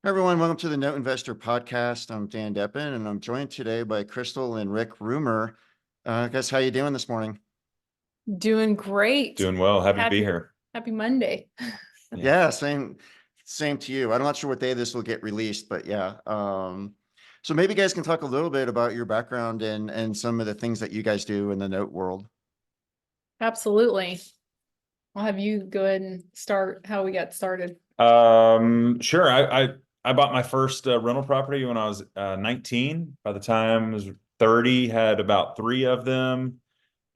Hi, everyone, welcome to the Note Investor Podcast. I'm Dan Deppen, and I'm joined today by Crystal and Rick Rumer. Guys, how you doing this morning? Doing great. Doing well. Happy to be Happy here. happy Monday. Yeah. Yeah, same to you. I'm not sure what day this will get released, but yeah. So maybe you guys can talk a little bit about your background and some of the things that you guys do in the note world. Absolutely. I'll have you go ahead and start how we got started. Sure. I bought my first rental property when I was 19. By the time I was 30, had about three of them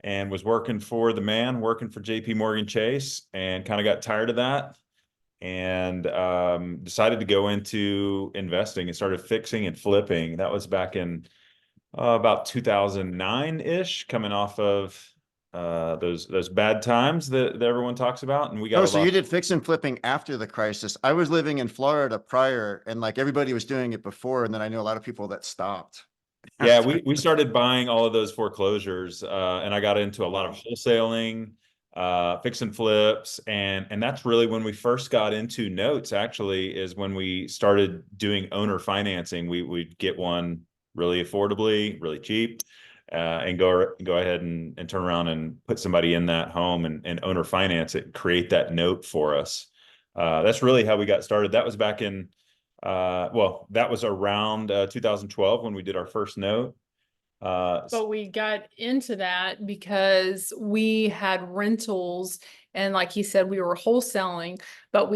and was working for the man, working for JP Morgan Chase, and kind of got tired of that and decided to go into investing and started fixing and flipping. That was back in about 2009-ish, coming off of those bad times that everyone talks about. And we got Oh, a so you lot. did fix and flipping after the crisis. I was living in Florida prior, and like everybody was doing it before, and then I knew a lot of people that stopped Yeah, after. we started buying all of those foreclosures, and I got into a lot of wholesaling, fix and flips, and that's really when we first got into notes. Actually, is when we started doing owner financing. We'd get one really affordably, really cheap, and go ahead and turn around and put somebody in that home and owner finance it, create that note for us. That's really how we got started. That was back in well, that was around 2012 when we did our first note. But we got into that because we had rentals, and like he said, we were wholesaling, but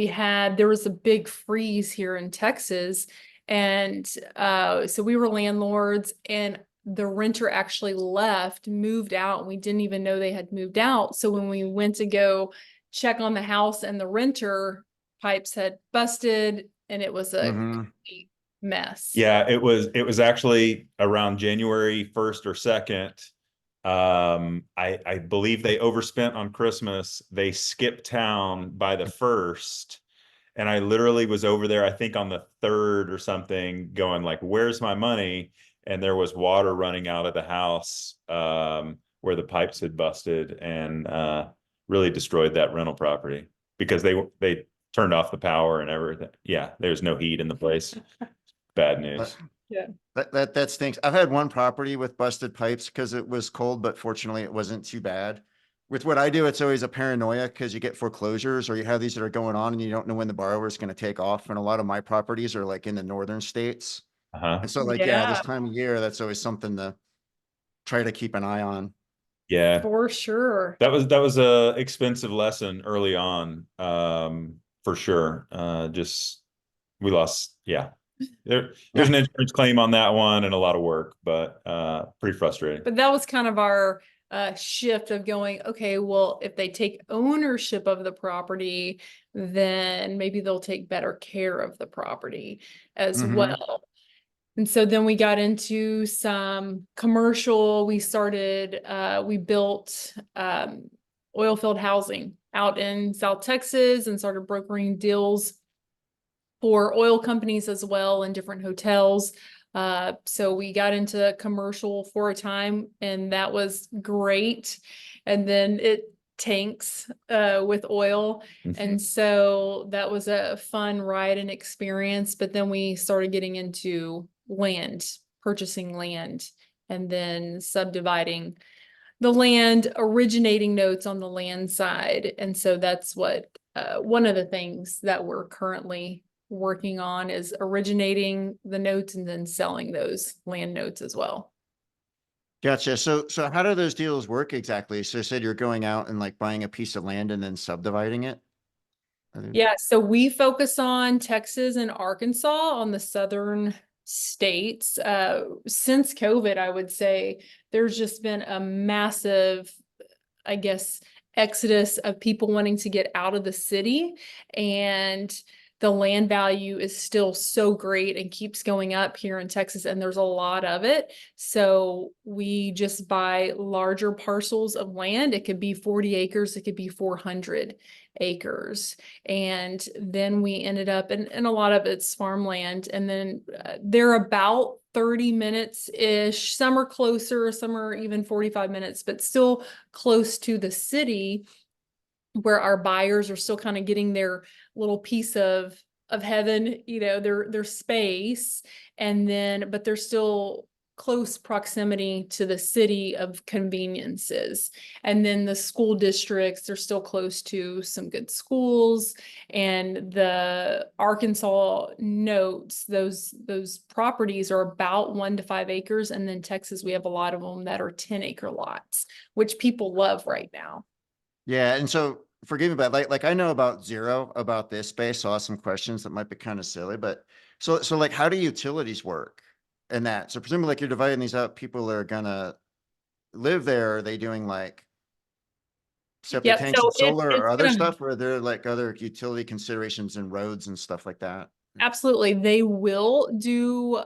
there was a big freeze here in Texas. And so we were landlords, and the renter actually left, moved out, and we didn't even know they had moved out. So when we went to go check on the house, and the renter pipes had busted, and it was a Mhm. complete mess. Yeah, it was actually around January 1st or 2nd. I believe they overspent on Christmas. They skipped town by the 1st. And I literally was over there, I think on the 3rd or something, going like, where's my money? And there was water running out of the house where the pipes had busted and really destroyed that rental property because they turned off the power and everything. Yeah, there's no heat in the place. Bad But news. Yeah. that stinks. I've had one property with busted pipes because it was cold, but fortunately it wasn't too bad. With what I do, it's always a paranoia because you get foreclosures or you have these that are going on and you don't know when the borrower is going to take off. And a lot of my properties are like in the northern states. Uh-huh. And so like, yeah, this Yeah, time of year, that's always something to try to keep an eye on. Yeah. for sure. That was a expensive lesson early on, for sure. Just we lost, yeah. There's Yeah. an insurance claim on that one and a lot of work, but pretty frustrating. But that was kind of our shift of going, okay, well, if they take ownership of the property, then maybe they'll take better care of the property as Hmm. well. And so then we got into some commercial. We built oil field housing out in South Texas and started brokering deals for oil companies as well and different hotels. So we got into commercial for a time, and that was great. And then it tanks with oil. And so that was a fun ride and experience. But then we started getting into land, purchasing land, and then subdividing the land, originating notes on the land side. And so that's what one of the things that we're currently working on is originating the notes and then selling those land notes as well. Gotcha. So how do those deals work exactly? So you said you're going out and like buying a piece of land and then subdividing it? Yeah, so we focus on Texas and Arkansas, on the southern states. Since COVID, I would say there's just been a massive, I guess, exodus of people wanting to get out of the city, and the land value is still so great and keeps going up here in Texas, and there's a lot of it. So we just buy larger parcels of land. It could be 40 acres, it could be 400 acres. And then we ended up, and a lot of it's farmland, and then they're about 30 minutes-ish. Some are closer, some are even 45 minutes, but still close to the city, where our buyers are still kind of getting their little piece of of heaven, you know, their space, and then, but they're still close proximity to the city of conveniences. And then the school districts, they're still close to some good schools. And the Arkansas notes, those properties are about 1 to 5 acres. And then Texas, we have a lot of them that are 10-acre lots, which people love right now. Yeah, and so forgive me, but like I know about zero about this space, so I'll ask some questions that might be kind of silly, but so like how do utilities work in that? So presumably like you're dividing these up, people are gonna live there. Are they doing like septic Yep. tanks So and solar or it's other gonna stuff, or are there like other utility considerations and roads and stuff like that? absolutely. They will do,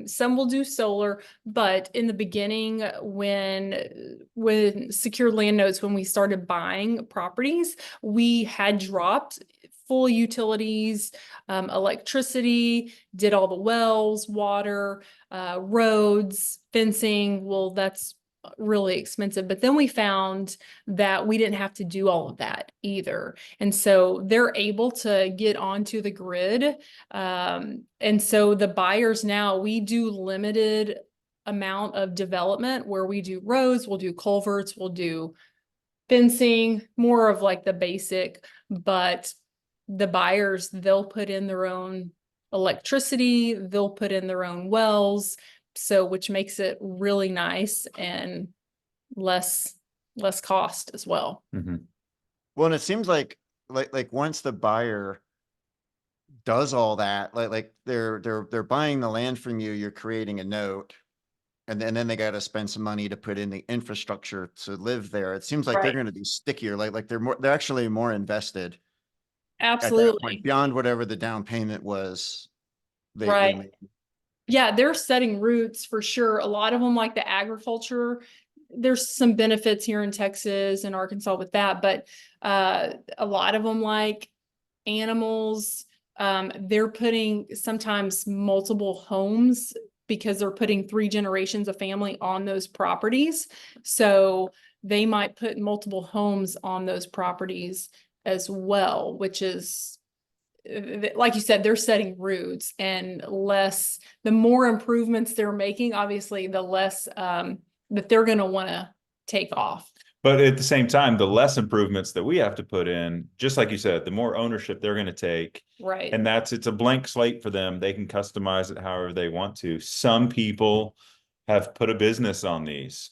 some will do solar, but in the beginning, when secured land notes, when we started buying properties, we had dropped full utilities, electricity, did all the wells, water, roads, fencing. Well, that's really expensive. But then we found that we didn't have to do all of that either. And so they're able to get onto the grid. And so the buyers now, we do limited amount of development where we do roads, we'll do culverts, we'll do fencing, more of like the basic, but the buyers, they'll put in their own electricity, they'll put in their own wells, so which makes it really nice and less cost as well. Mhm. Well, and it seems like once the buyer does all that, like they're buying the land from you, you're creating a note, and then they got to spend some money to put in the infrastructure to live there. It seems like they're Right. going to be stickier, like they're actually more invested at that point Absolutely. beyond whatever the down payment was they Right. made. Yeah, they're setting roots for sure. A lot of them, like the agriculture, there's some benefits here in Texas and Arkansas with that, but a lot of them like animals, they're putting sometimes multiple homes because they're putting 3 generations of family on those properties. So they might put multiple homes on those properties as well, which is, like you said, they're setting roots, and the more improvements they're making, obviously, the less that they're going to want to take off. But at the same time, the less improvements that we have to put in, just like you said, the more ownership they're going to take. Right. And it's a blank slate for them. They can customize it however they want to. Some people have put a business on these,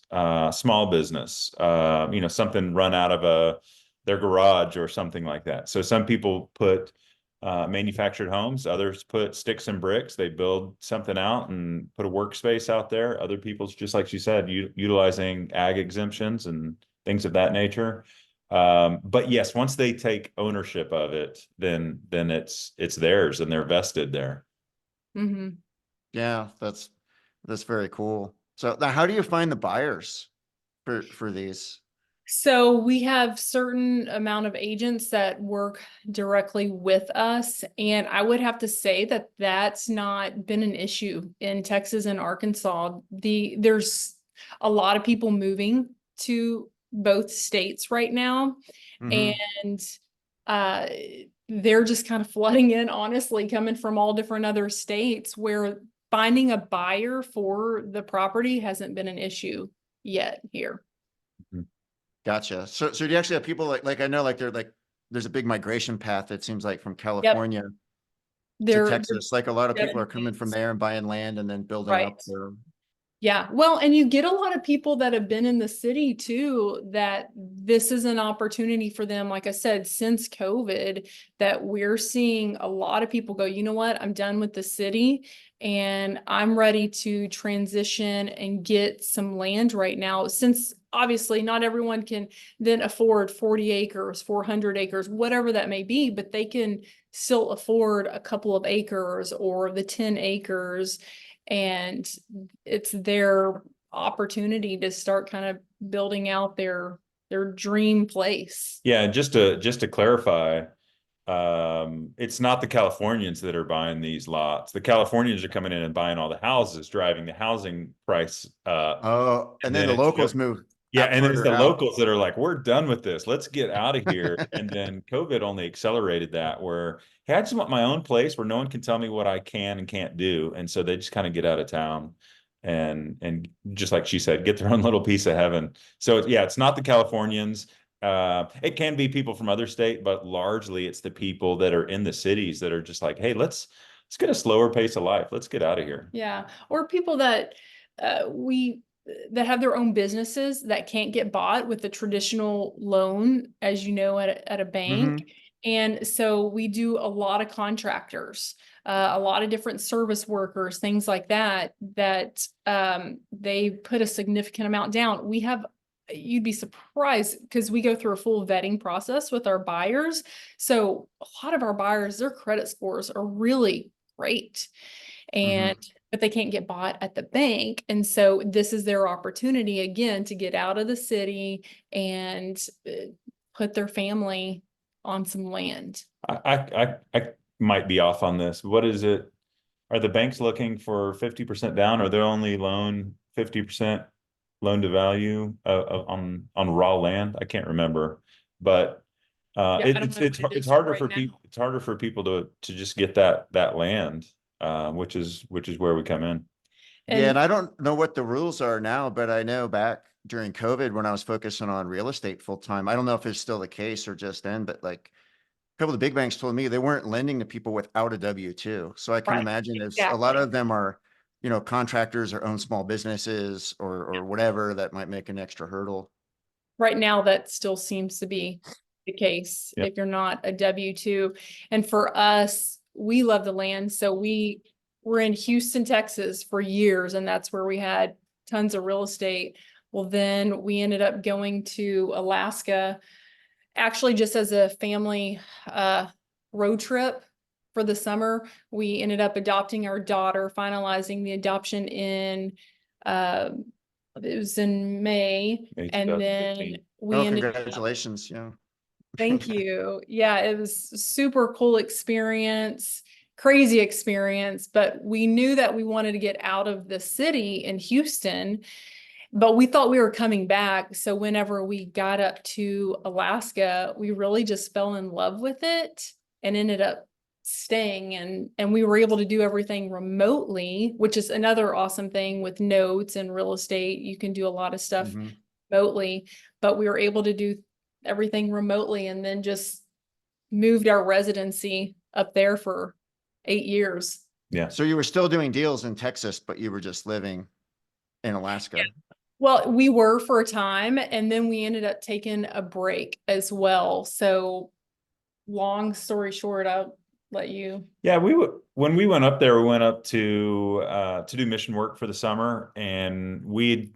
small business, something run out of their garage or something like that. So some people put manufactured homes, others put sticks and bricks. They build something out and put a workspace out there. Other people's, just like she said, utilizing ag exemptions and things of that nature. But yes, once they take ownership of it, then it's theirs and they're vested there. Mm-hmm. Yeah, that's very cool. So now how do you find the buyers for these? So we have certain amount of agents that work directly with us, and I would have to say that that's not been an issue in Texas and Arkansas. There's a lot of people moving to both states right now, Mhm. and uh, they're just kind of flooding in, honestly, coming from all different other states, where finding a buyer for the property hasn't been an issue yet here. Gotcha. So do you actually have people like I know like there's a big migration path, it seems like, from Yep. California to They're Texas. Like a lot of people are definitely coming from there and buying land and then building right. up their. Yeah. Well, and you get a lot of people that have been in the city too, that this is an opportunity for them. Like I said, since COVID, that we're seeing a lot of people go, you know what, I'm done with the city and I'm ready to transition and get some land right now. Since obviously not everyone can then afford 40 acres, 400 acres, whatever that may be, but they can still afford a couple of acres or the 10 acres. And it's their opportunity to start kind of building out their dream place. Yeah, just to clarify, it's not the Californians that are buying these lots. The Californians are coming in and buying all the houses, driving the housing price up. Oh, and then then the it's locals move. Yeah, out and it's further the out. locals that are like, we're done with this. Let's get out of here. And then COVID only accelerated that where, hey, I just want my own place where no one can tell me what I can and can't do. And so they just kind of get out of town and just like she said, get their own little piece of heaven. So yeah, it's not the Californians. It can be people from other state, but largely it's the people that are in the cities that are just like, hey, let's get a slower pace of life. Let's get out of here. Yeah, or people that that have their own businesses that can't get bought with a traditional loan, as you know, at a bank. And so we do a lot of contractors, a lot of different service workers, things like that, that they put a significant amount down. We have, you'd be surprised because we go through a full vetting process with our buyers. So a lot of our buyers, their credit scores are really great. And but they can't get bought at the bank. And so this is their opportunity again to get out of the city and put their family on some land. I might be off on this. What is it? Are the banks looking for 50% down, or they only loan 50% loan to value on raw land? I can't remember, but Yeah, I don't know it's what it it's is harder right for now. people. It's harder for people to just get that land, which is where we come in. Yeah, And and I don't know what the rules are now, but I know back during COVID when I was focusing on real estate full time, I don't know if it's still the case or just then, but like a couple of the big banks told me they weren't lending to people without a W-2. So I can right, imagine there's a lot exactly. of them are, contractors or own small businesses or whatever that might make an extra hurdle. Right now, that still seems to be the case Yep. if you're not a W-2. And for us, we love the land. So we were in Houston, Texas for years, and that's where we had tons of real estate. Well, then we ended up going to Alaska, actually just as a family road trip for the summer. We ended up adopting our daughter, finalizing the adoption in it was in May, May and then 2015. we Oh, ended up, congratulations. Yeah. thank you. Yeah, it was super cool experience, crazy experience, but we knew that we wanted to get out of the city in Houston, but we thought we were coming back. So whenever we got up to Alaska, we really just fell in love with it and ended up staying, and we were able to do everything remotely, which is another awesome thing with notes and real estate. You can do a lot of stuff remotely, but we were able to do everything remotely and then just moved our residency up there for 8 years. Yeah. So you were still doing deals in Texas, but you were just living in Alaska. Well, we were for a time, and then we ended up taking a break as well. So long story short, I'll let you. Yeah, when we went up there, we went up to do mission work for the summer, and we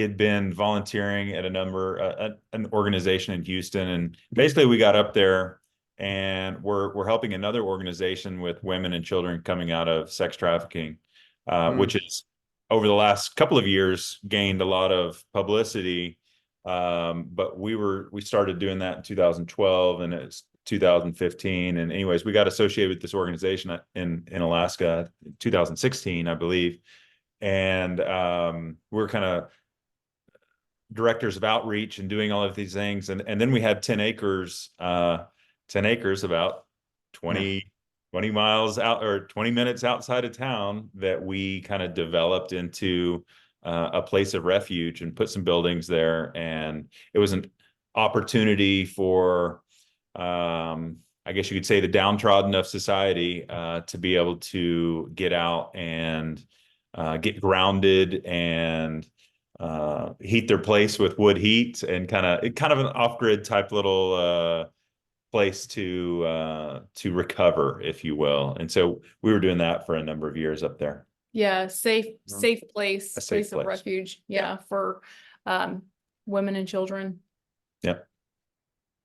had been volunteering at an organization in Houston, and basically we got up there and we're helping another organization with women and children coming out of sex trafficking, which is over the last couple of years gained a lot of publicity. But we started doing that in 2012, and it's 2015. And anyways, we got associated with this organization in Alaska, 2016, I believe. And we're kind of directors of outreach and doing all of these things. And then we had 10 acres, about 20 miles out or 20 minutes outside of town that we kind of developed into a place of refuge and put some buildings there. And it was an opportunity for, I guess you could say, the downtrodden of society to be able to get out and get grounded and heat their place with wood heat and kind of an off-grid type little place to recover, if you will. And so we were doing that for a number of years up there. Yeah, safe place, A safe place of place. refuge. Yeah, for women and children. Yeah.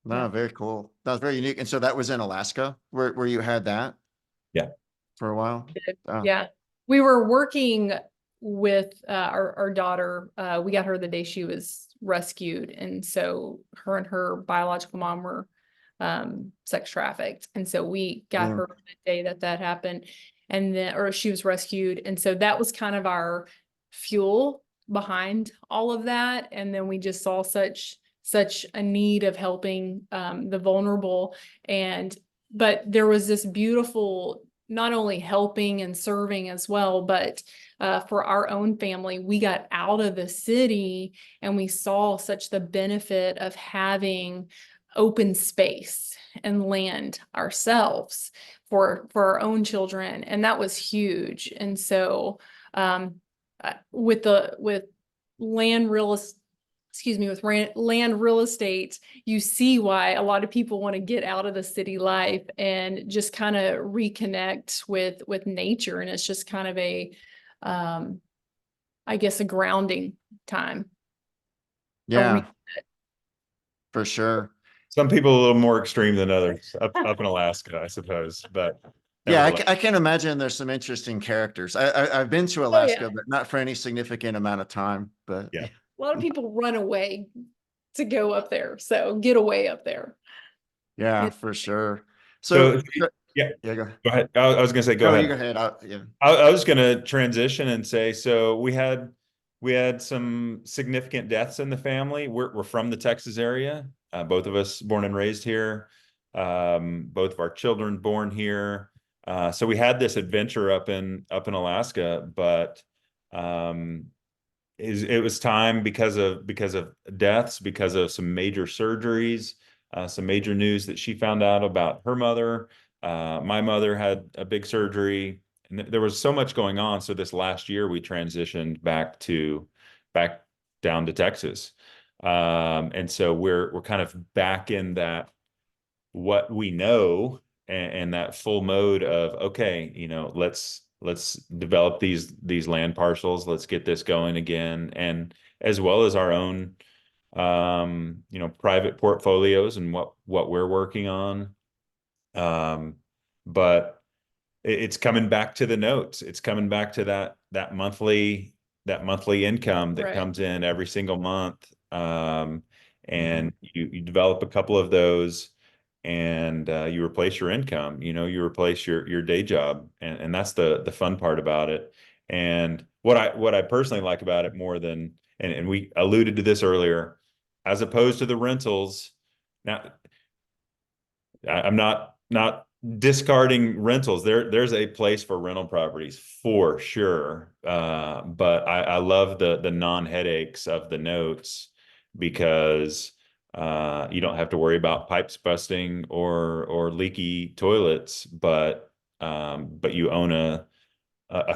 No, Yeah. very cool. That was very unique. And so that was in Alaska where you had that? Yeah. For a while? Oh. Yeah. We were working with our daughter. We got her the day she was rescued. And so her and her biological mom were sex trafficked. And so we got her the day that happened, and then, or she was rescued. And so that was kind of our fuel behind all of that. And then we just saw such a need of helping the vulnerable. But there was this beautiful, not only helping and serving as well, but for our own family, we got out of the city and we saw such the benefit of having open space and land ourselves for our own children. And that was huge. And so with land real estate, you see why a lot of people want to get out of the city life and just kind of reconnect with nature. And it's just kind of I guess a grounding time. Yeah, for sure. Some people a little more extreme than others up in Alaska, I suppose, but Yeah, nevertheless. I can imagine there's some interesting characters. I've been to Oh, Alaska, yeah. but not for any significant amount of time, but Yeah. A lot of people run away to go up there. So get away up there. yeah, Yeah. for sure. So, So yeah, yeah, go ahead. I was going to say, go no, ahead. you go ahead. Yeah. I was going to transition and say, so we had some significant deaths in the family. We're from the Texas area. Both of us born and raised here. Both of our children born here. So we had this adventure up in Alaska, but it was time because of deaths, because of some major surgeries, some major news that she found out about her mother. My mother had a big surgery, and there was so much going on. So this last year we transitioned back down to Texas. And so we're kind of back in that what we know and that full mode of, okay, let's develop these land parcels, let's get this going again, and as well as our own private portfolios and what we're working on. But it's coming back to the notes. It's coming back to that monthly income that Right. comes in every single month. And you develop a couple of those, and you replace your income. You replace your day job, and that's the fun part about it. And what I personally like about it more than, and we alluded to this earlier, as opposed to the rentals. Now, I'm not discarding rentals. There's a place for rental properties for sure. But I love the non-headaches of the notes, because you don't have to worry about pipes busting or leaky toilets, but you own a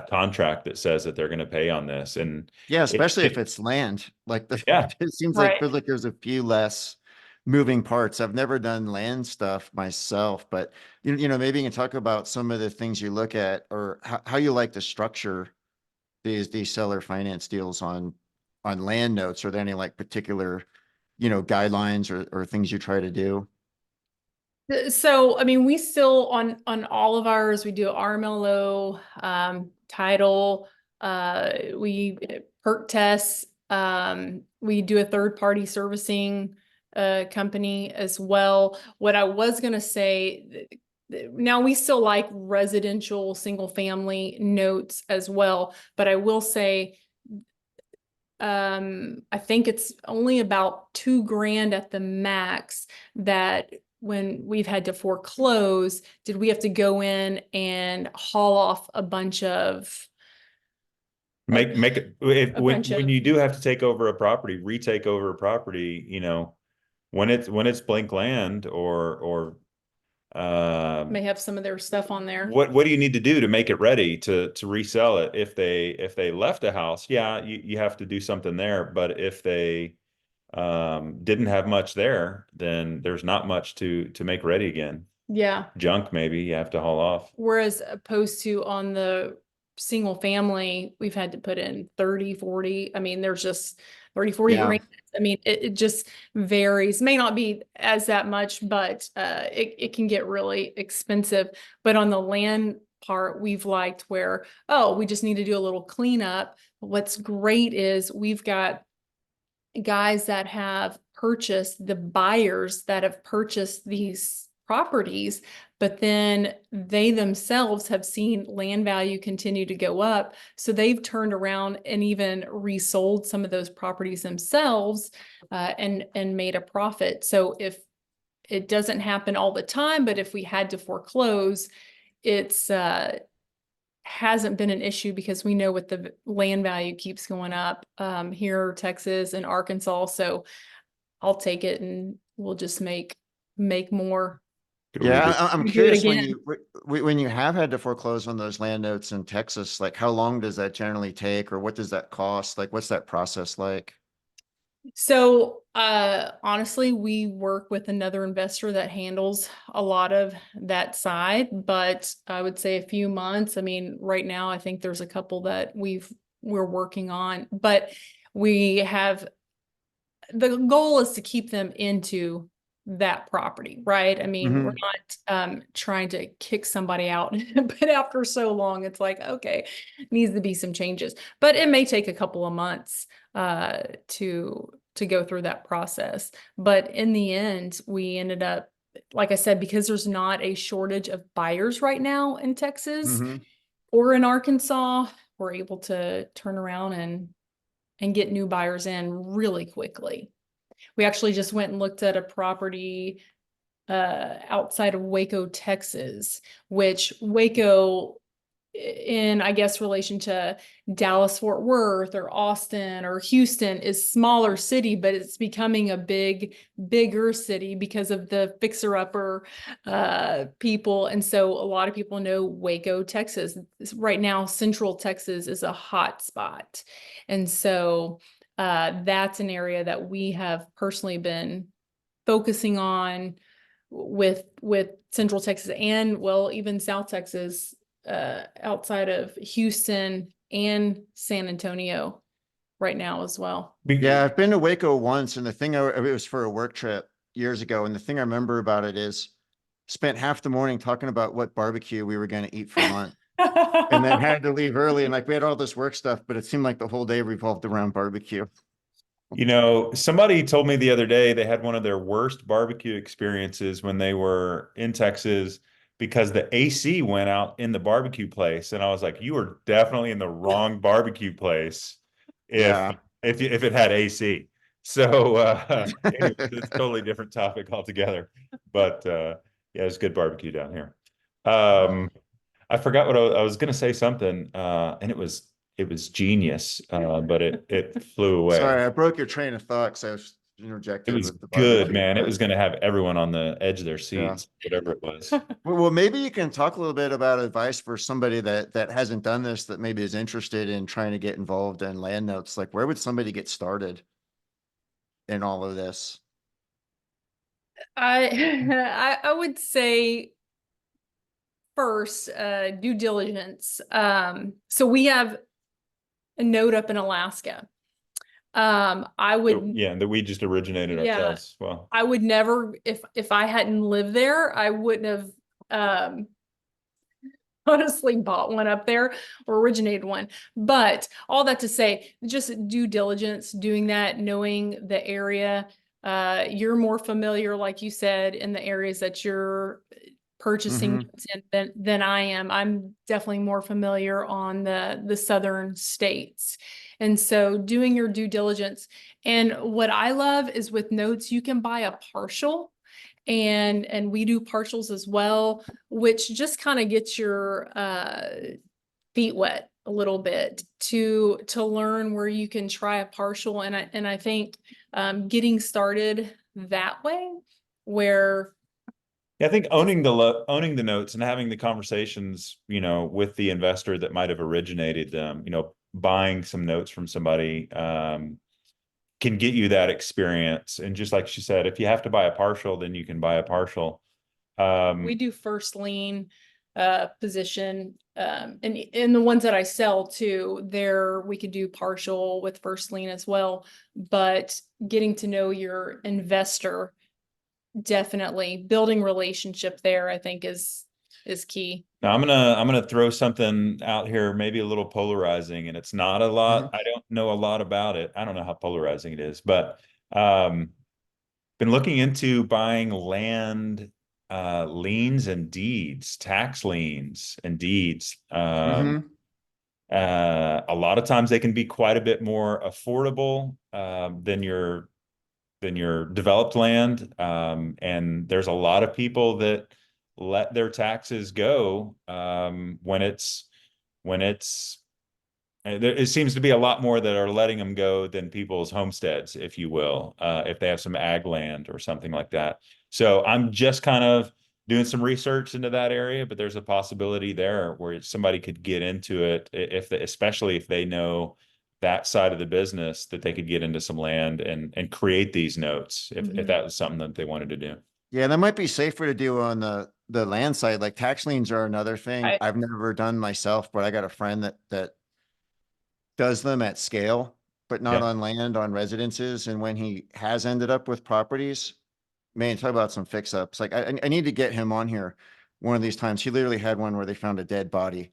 contract that says that they're going to pay on this. And Yeah, especially if it's land. Like yeah, it seems Right. feels like there's a few less moving parts. I've never done land stuff myself, but maybe you can talk about some of the things you look at, or how you like to structure these seller finance deals on land notes. Are there any like particular, guidelines or things you try to do? So, I mean, we still on all of ours, we do RMLO, title, we perk tests, we do a third party servicing company as well. What I was gonna say, now we still like residential single family notes as well, but I will say I think it's only about $2,000 at the max that when we've had to foreclose, did we have to go in and haul off a bunch of make it when bunch of you do have to take over a property, retake over a property, when it's blank land or may have some of their stuff on there. what do you need to do to make it ready to resell it? If they left a house, yeah, you have to do something there. But if they didn't have much there, then there's not much to make ready again. Yeah. Junk maybe you have to haul off. Whereas opposed to on the single family, we've had to put in 30, 40. I mean, there's just 30, 40 Yeah. grand. I mean, it just varies. May not be as that much, but it can get really expensive. But on the land part, we've liked where, we just need to do a little cleanup. What's great is we've got guys that have purchased, the buyers that have purchased these properties, but then they themselves have seen land value continue to go up. So they've turned around and even resold some of those properties themselves, and made a profit. So if it doesn't happen all the time, but if we had to foreclose, it's hasn't been an issue because we know what the land value keeps going up here, Texas and Arkansas. So I'll take it and we'll just make more. Yeah, I'm Do it curious when again. when you have had to foreclose on those land notes in Texas, like how long does that generally take, or what does that cost? Like, what's that process like? So honestly, we work with another investor that handles a lot of that side, but I would say a few months. I mean, right now, I think there's a couple that we're working on, but we have the goal is to keep them into that property, right? I mean, we're not trying to kick somebody out, but after so long, it's like, okay, needs to be some changes. But it may take a couple of months to go through that process. But in the end, we ended up, like I said, because there's not a shortage of buyers right now in Texas or in Arkansas, we're able to turn around and get new buyers in really quickly. We actually just went and looked at a property outside of Waco, Texas, which Waco, in I guess relation to Dallas, Fort Worth or Austin or Houston, is smaller city, but it's becoming a bigger city because of the fixer-upper people. And so a lot of people know Waco, Texas. Right now, Central Texas is a hot spot. And so that's an area that we have personally been focusing on with Central Texas and, well, even South Texas, outside of Houston and San Antonio right now as well. Yeah, I've been to Waco once, and the thing it was for a work trip years ago, and the thing I remember about it is spent half the morning talking about what barbecue we were going to eat for lunch. And then had to leave early, and like we had all this work stuff, but it seemed like the whole day revolved around barbecue. You know, somebody told me the other day they had one of their worst barbecue experiences when they were in Texas because the AC went out in the barbecue place. And I was like, you were definitely in the wrong barbecue place if Yeah. if it had AC. So anyway, it's a totally different topic altogether. But yeah, it's good barbecue down here. I forgot what I was going to say something, and it was genius, but it flew away. Sorry, I broke your train of thought because I was It interjected was with the good, barbecue. man. It was going to have everyone on the edge of their Yeah. seats, whatever it was. Well, maybe you can talk a little bit about advice for somebody that hasn't done this, that maybe is interested in trying to get involved in land notes. Like, where would somebody get started in all of this? I would say first, due diligence. So we have a note up in Alaska. I would, Yeah, that we just originated Yeah. ourselves. Well, I would never, if I hadn't lived there, I wouldn't have honestly bought one up there or originated one. But all that to say, just due diligence, doing that, knowing the area. You're more familiar, like you said, in the areas that you're purchasing than I am. I'm definitely more familiar on the southern states. And so doing your due diligence. And what I love is with notes, you can buy a partial, and we do partials as well, which just kind of gets your feet wet a little bit to learn where you can try a partial. And I think getting started that way, where yeah, I think owning the notes and having the conversations, you know, with the investor that might have originated them, you know, buying some notes from somebody can get you that experience. And just like she said, if you have to buy a partial, then you can buy a partial. we do first lien position, and in the ones that I sell too, there we could do partial with first lien as well. But getting to know your investor, definitely building relationship there, I think is key. Now I'm gonna throw something out here, maybe a little polarizing, and it's not a lot. I don't know a lot about it. I don't know how polarizing it is, but been looking into buying land liens and deeds, tax liens and deeds. Mm-hmm. A lot of times they can be quite a bit more affordable than your developed land. And there's a lot of people that let their taxes go when it's it seems to be a lot more that are letting them go than people's homesteads, if you will, if they have some ag land or something like that. So I'm just kind of doing some research into that area, but there's a possibility there where somebody could get into it especially if they know that side of the business, that they could get into some land and create these notes if that was something that they wanted to do. Yeah, that might be safer to do on the land side. Like tax liens are another thing Right. I've never done myself, but I got a friend that does them at scale, but not Yeah. on land, on residences. And when he has ended up with properties, man, talk about some fix ups. Like I need to get him on here one of these times. He literally had one where they found a dead body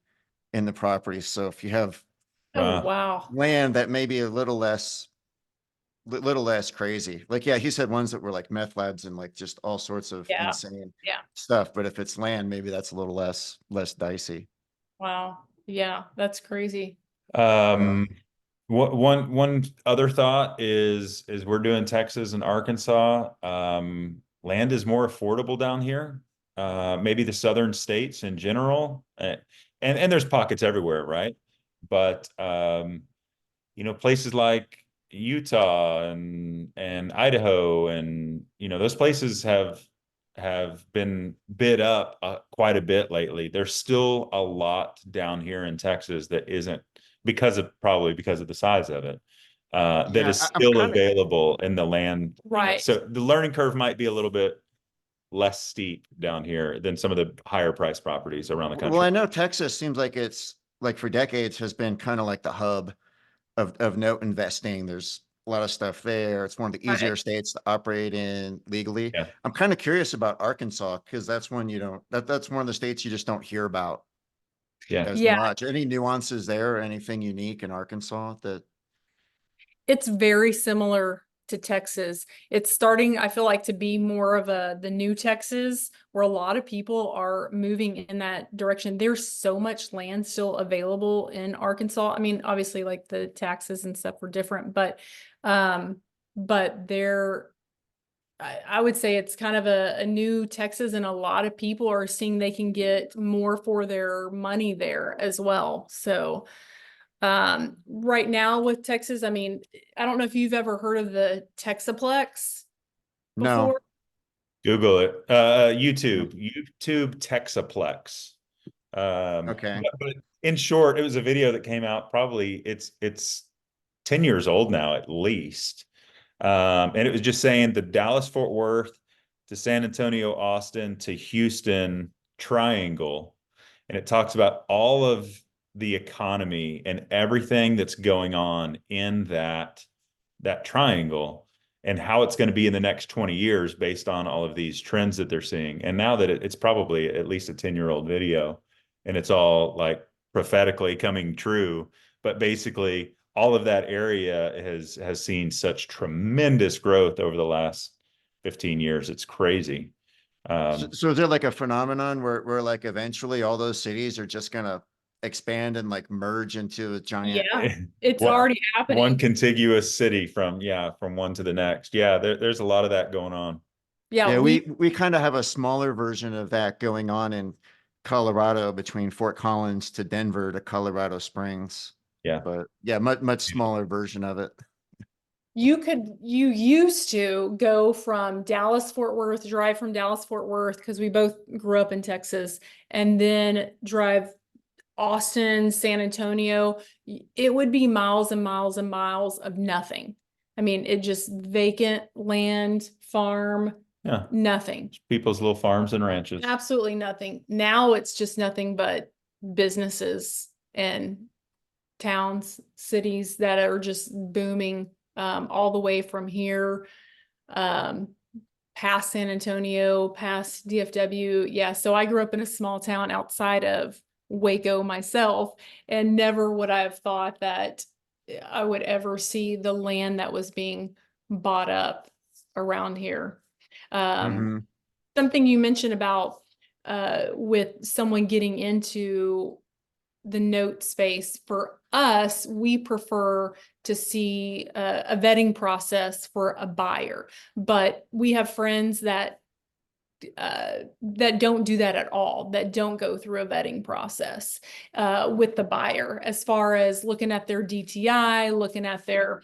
in the property. So if you have Oh, Uh, wow. land that may be a little less crazy. Like, yeah, he said ones that were like meth labs and like just all sorts of Yeah. insane Yeah. stuff. But if it's land, maybe that's a little less dicey. Wow. Yeah. That's crazy. Yeah. um, one other thought is we're doing Texas and Arkansas. Land is more affordable down here. Maybe the southern states in general, and there's pockets everywhere, right? But places like Utah and Idaho and those places have been bid up quite a bit lately. There's still a lot down here in Texas that isn't probably because of the size of it, that Yeah. is I'm still kind of, available in the land. Right. So the learning curve might be a little bit less steep down here than some of the higher price properties around the well, country. I know Texas seems like it's like for decades has been kind of like the hub of note investing. There's a lot of stuff there. It's one of the Right. easier states to operate in legally. Yeah. I'm kind of curious about Arkansas because that's one you don't that's one of the states you just don't hear about Yeah. as Yeah. much. Any nuances there or anything unique in Arkansas that It's very similar to Texas. It's starting, I feel like, to be more of the new Texas, where a lot of people are moving in that direction. There's so much land still available in Arkansas. I mean, obviously, like the taxes and stuff were different, but there, I would say it's kind of a new Texas, and a lot of people are seeing they can get more for their money there as well. So, right now with Texas, I mean, I don't know if you've ever heard of the Texaplex no. before. Google it. YouTube Texaplex. Okay. But in short, it was a video that came out probably it's 10 years old now at least. And it was just saying the Dallas Fort Worth to San Antonio, Austin to Houston triangle. And it talks about all of the economy and everything that's going on in that triangle and how it's going to be in the next 20 years based on all of these trends that they're seeing. And now that it's probably at least a 10-year-old video and it's all like prophetically coming true, but basically all of that area has seen such tremendous growth over the last 15 years. It's crazy. So is there like a phenomenon where like eventually all those cities are just gonna expand and like merge into a giant? Yeah, it's What already one happening. contiguous city from one to the next. Yeah, there's a lot of that going on. Yeah, Yeah, we kind of have a smaller version of that going on in Colorado between Fort Collins to Denver to Colorado Springs. Yeah. But yeah, much smaller version of it. you used to go from Dallas Fort Worth, drive from Dallas Fort Worth, because we both grew up in Texas, and then drive Austin, San Antonio. It would be miles and miles and miles of nothing. I mean, it just vacant land, farm, Yeah. nothing. People's little farms and ranches. Absolutely nothing. Now it's just nothing but businesses and towns, cities that are just booming, all the way from here, um, past San Antonio, past DFW. Yeah, so I grew up in a small town outside of Waco myself, and never would I have thought that I would ever see the land that was being bought up around here. Um, Hmm. something you mentioned about with someone getting into the note space. For us, we prefer to see a vetting process for a buyer, but we have friends that don't do that at all, that don't go through a vetting process with the buyer, as far as looking at their DTI, looking at their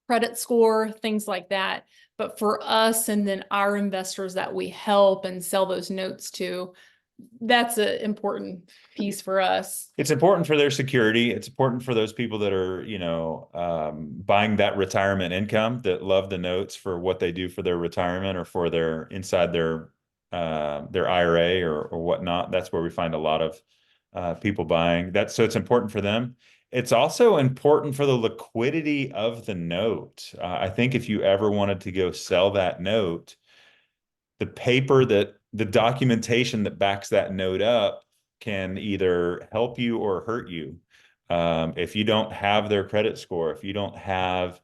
credit score, things like that. But for us and then our investors that we help and sell those notes to, that's an important piece for us. It's important for their security. It's important for those people that are, buying that retirement income, that love the notes for what they do for their retirement or for their inside their IRA or whatnot. That's where we find a lot of people buying that. So it's important for them. It's also important for the liquidity of the note. I think if you ever wanted to go sell that note, the documentation that backs that note up can either help you or hurt you. If you don't have their credit score, if you don't have,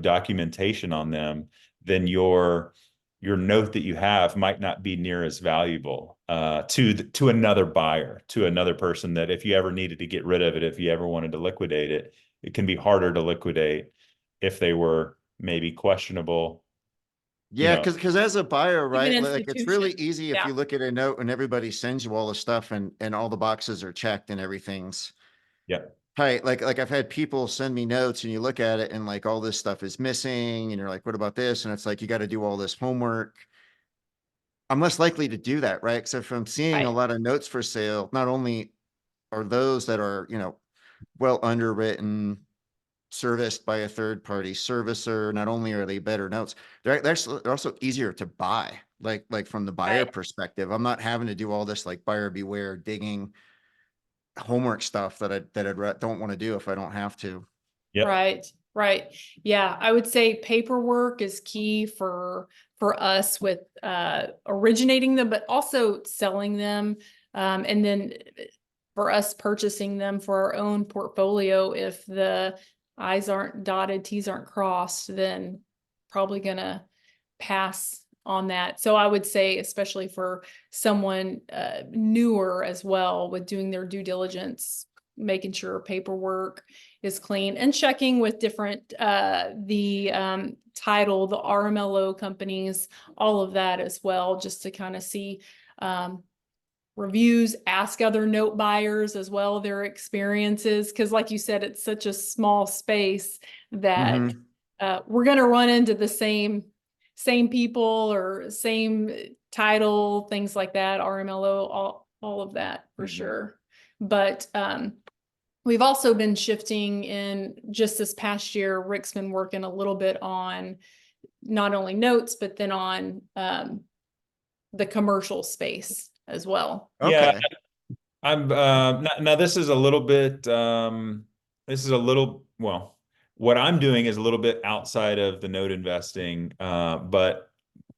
documentation on them, then your note that you have might not be near as valuable to another buyer, to another person, that if you ever needed to get rid of it, if you ever wanted to liquidate it, it can be harder to liquidate if they were maybe questionable. Yeah, because as a buyer, right, Even like it's really institutions. easy if Yeah. you look at a note and everybody sends you all the stuff and all the boxes are checked and everything's Yeah. tight. Like I've had people send me notes and you look at it and like all this stuff is missing and you're like, what about this? And it's like you got to do all this homework. I'm less likely to do that, right? So if I'm seeing a Right. lot of notes for sale, not only are those that are, well underwritten, serviced by a third party servicer, not only are they better notes, they're also easier to buy, like from the buyer Right. perspective. I'm not having to do all this like buyer beware digging homework stuff that don't want to do if I don't have to. Yep. Right. Right. Yeah, I would say paperwork is key for us with originating them, but also selling them. And then for us purchasing them for our own portfolio, if the I's aren't dotted, T's aren't crossed, then probably gonna pass on that. So I would say, especially for someone newer as well, with doing their due diligence, making sure paperwork is clean and checking with different the title, the RMLO companies, all of that as well, just to kind of see reviews, ask other note buyers as well their experiences, because like you said, it's such a small space that we're going to run into the same people or same title, things like that, RMLO, all of that for sure. But we've also been shifting in just this past year. Rick's been working a little bit on not only notes, but then on the commercial space as well. Yeah. Okay. I'm now this is a little bit well, what I'm doing is a little bit outside of the note investing, but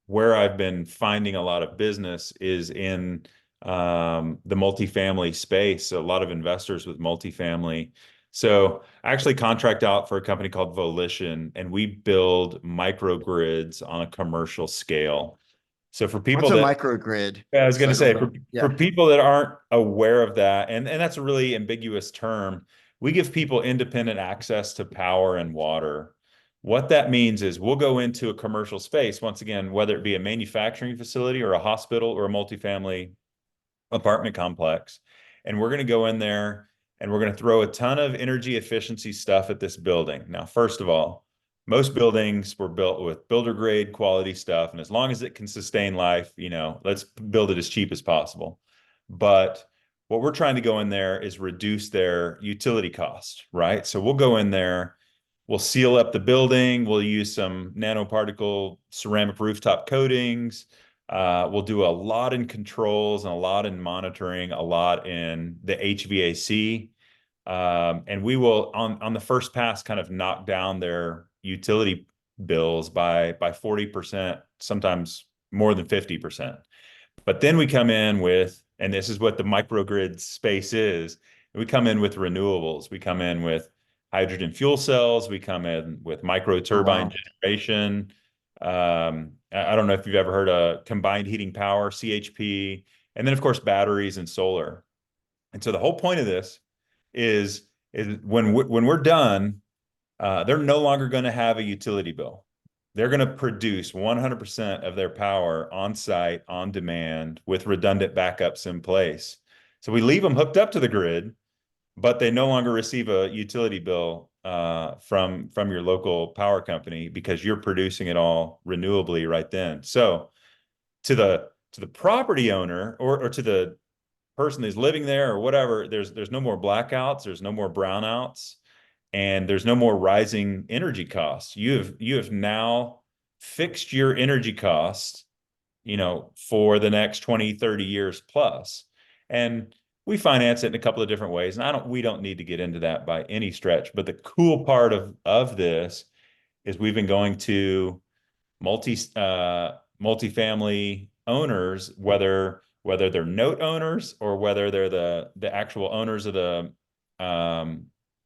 where I've been finding a lot of business is in the multifamily space. A lot of investors with multifamily. So I actually contract out for a company called Volition, and we build microgrids on a commercial scale. So for people What's a that microgrid? yeah, I was going So I to say don't know. for Yeah. people that aren't aware of that, and that's a really ambiguous term, we give people independent access to power and water. What that means is we'll go into a commercial space, once again, whether it be a manufacturing facility or a hospital or a multifamily apartment complex, and we're going to go in there and we're going to throw a ton of energy efficiency stuff at this building. Now, first of all, most buildings were built with builder grade quality stuff. And as long as it can sustain life, let's build it as cheap as possible. But what we're trying to go in there is reduce their utility cost, right? So we'll go in there, we'll seal up the building, we'll use some nanoparticle ceramic rooftop coatings. We'll do a lot in controls and a lot in monitoring, a lot in the HVAC. And we will on the first pass kind of knock down their utility bills by 40%, sometimes more than 50%. But then we come in with, and this is what the microgrid space is, we come in with renewables. We come in with hydrogen fuel cells. We come in with micro Oh, turbine wow. generation. I don't know if you've ever heard of combined heating power, CHP, and then of course batteries and solar. And so the whole point of this is when we're done, they're no longer going to have a utility bill. They're going to produce 100% of their power on site, on demand, with redundant backups in place. So we leave them hooked up to the grid, but they no longer receive a utility bill from your local power company because you're producing it all renewably right then. So to the property owner or to the person who's living there or whatever, there's no more blackouts, there's no more brownouts, and there's no more rising energy costs. You have now fixed your energy costs, for the next 20, 30 years plus. And we finance it in a couple of different ways. And we don't need to get into that by any stretch. But the cool part of this is we've been going to multifamily owners, whether they're note owners or whether they're the actual owners of the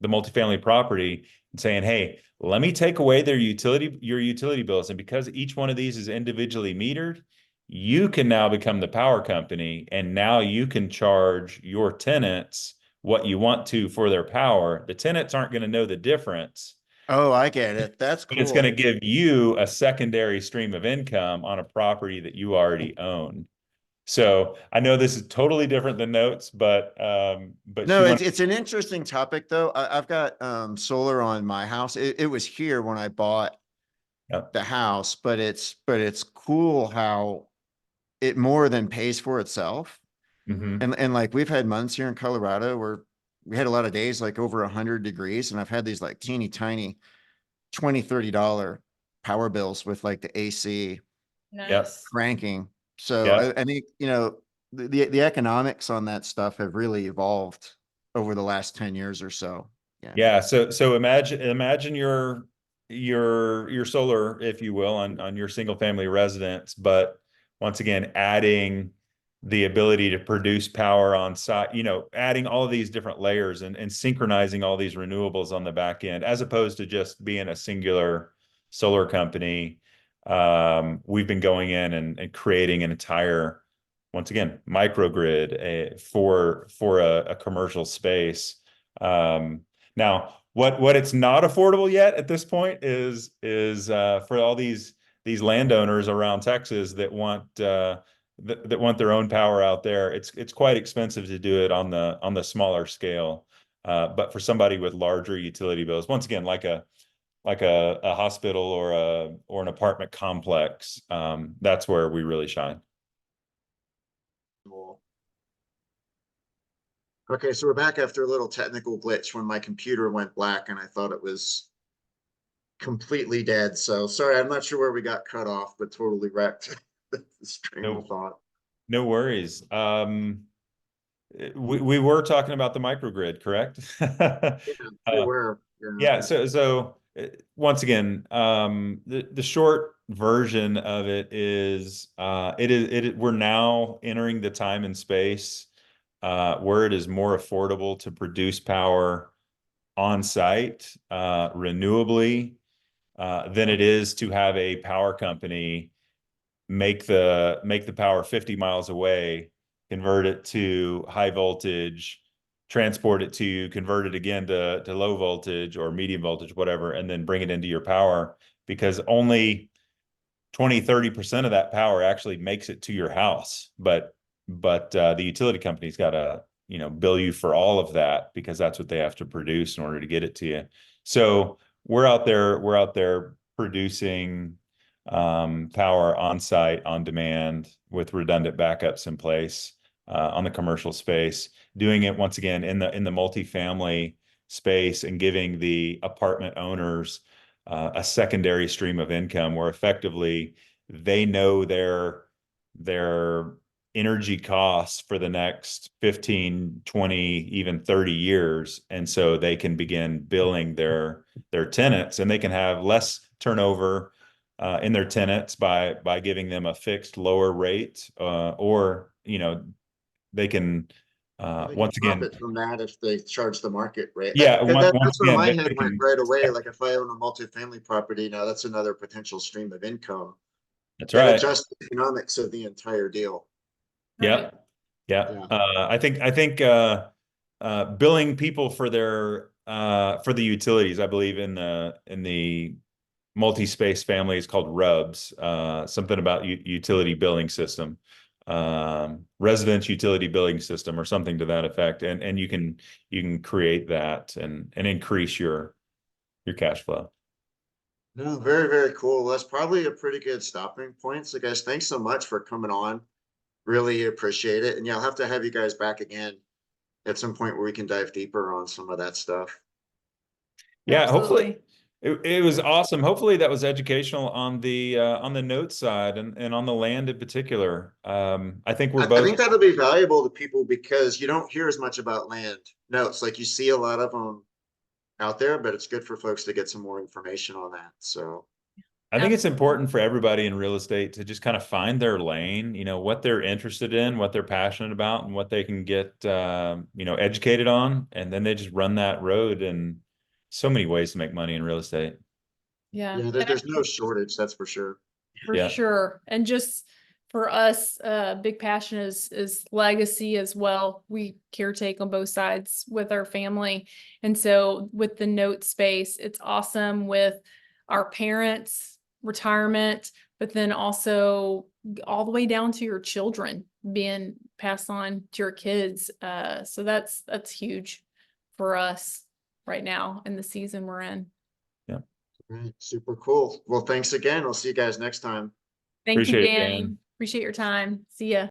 multifamily property, and saying, hey, let me take away your utility bills. And because each one of these is individually metered, you can now become the power company, and now you can charge your tenants what you want to for their power. The tenants aren't going to know the difference. Oh, I get it. That's But cool. it's going to give you a secondary stream of income on a property that you already own. So I know this is totally different than notes, but No, it's an interesting topic though. I've got solar on my house. It was here when I bought Yep. the house, but it's cool how it more than pays for itself. Mm-hmm. And like we've had months here in Colorado where we had a lot of days like over 100 degrees, and I've had these like teeny tiny $20-$30 power bills with like the AC Nice. cranking. So Yeah. I think, the economics on that stuff have really evolved over the last 10 years or so. Yeah. Yeah. So imagine your solar, if you will, on your single family residence, but once again, adding the ability to produce power on site, adding all of these different layers and synchronizing all these renewables on the back end, as opposed to just being a singular solar company. We've been going in and creating an entire, once again, microgrid for a commercial space. Now, what it's not affordable yet at this point is for all these landowners around Texas that want their own power out there. It's quite expensive to do it on the smaller scale. But for somebody with larger utility bills, once again, like a hospital or an apartment complex, that's where we really shine. Cool. Okay, so we're back after a little technical glitch when my computer went black and I thought it was completely dead. So sorry, I'm not sure where we got cut off, but totally wrecked the stream of thought. No worries. We were talking about the microgrid, correct? Yeah, we were. Yeah. So once again, the short version of it is we're now entering the time and space where it is more affordable to produce power on site renewably than it is to have a power company make the power 50 miles away, convert it to high voltage, transport it to you, convert it again to low voltage or medium voltage, whatever, and then bring it into your power, because only 20-30% of that power actually makes it to your house. But the utility company's got to bill you for all of that, because that's what they have to produce in order to get it to you. So we're out there producing power on site, on demand, with redundant backups in place on the commercial space, doing it once again in the multifamily space, and giving the apartment owners a secondary stream of income where effectively they know their energy costs for the next 15, 20, even 30 years. And so they can begin billing their tenants, and they can have less turnover in their tenants by giving them a fixed lower rate, or they can once again profit from that if they charge the market rate. Yeah, That's where my they head went can, right away. Like if I own a multifamily property, now that's another potential stream of income. That's that right. adjust the economics of the entire deal. Yep. Yeah. Yeah. I think billing people for their for the utilities, I believe in the multi-space family is called RUBS, something about utility billing system, residence utility billing system or something to that effect. And you can create that and increase your cash flow. No, very, very cool. That's probably a pretty good stopping point. So guys, thanks so much for coming on. Really appreciate it. And yeah, I'll have to have you guys back again at some point where we can dive deeper on some of that stuff. Yeah, hopefully Absolutely. it was awesome. Hopefully that was educational on the note side and on the land in particular. I think we're I both think that'll be valuable to people because you don't hear as much about land notes. Like you see a lot of them out there, but it's good for folks to get some more information on that. So I think it's Absolutely. important for everybody in real estate to just kind of find their lane, what they're interested in, what they're passionate about, and what they can get, educated on. And then they just run that road. And so many ways to make money in real estate. Yeah. yeah, there's no shortage, that's for sure. For Yeah. sure. And just for us, big passion is legacy as well. We caretake on both sides with our family. And so with the note space, it's awesome with our parents, retirement, but then also all the way down to your children being passed on to your kids. So that's huge for us right now in the season we're in. Yeah. Right, super cool. Well, thanks again. I'll see you guys next time. Thank you, Appreciate it, Dan. Danny. Appreciate your time. See ya.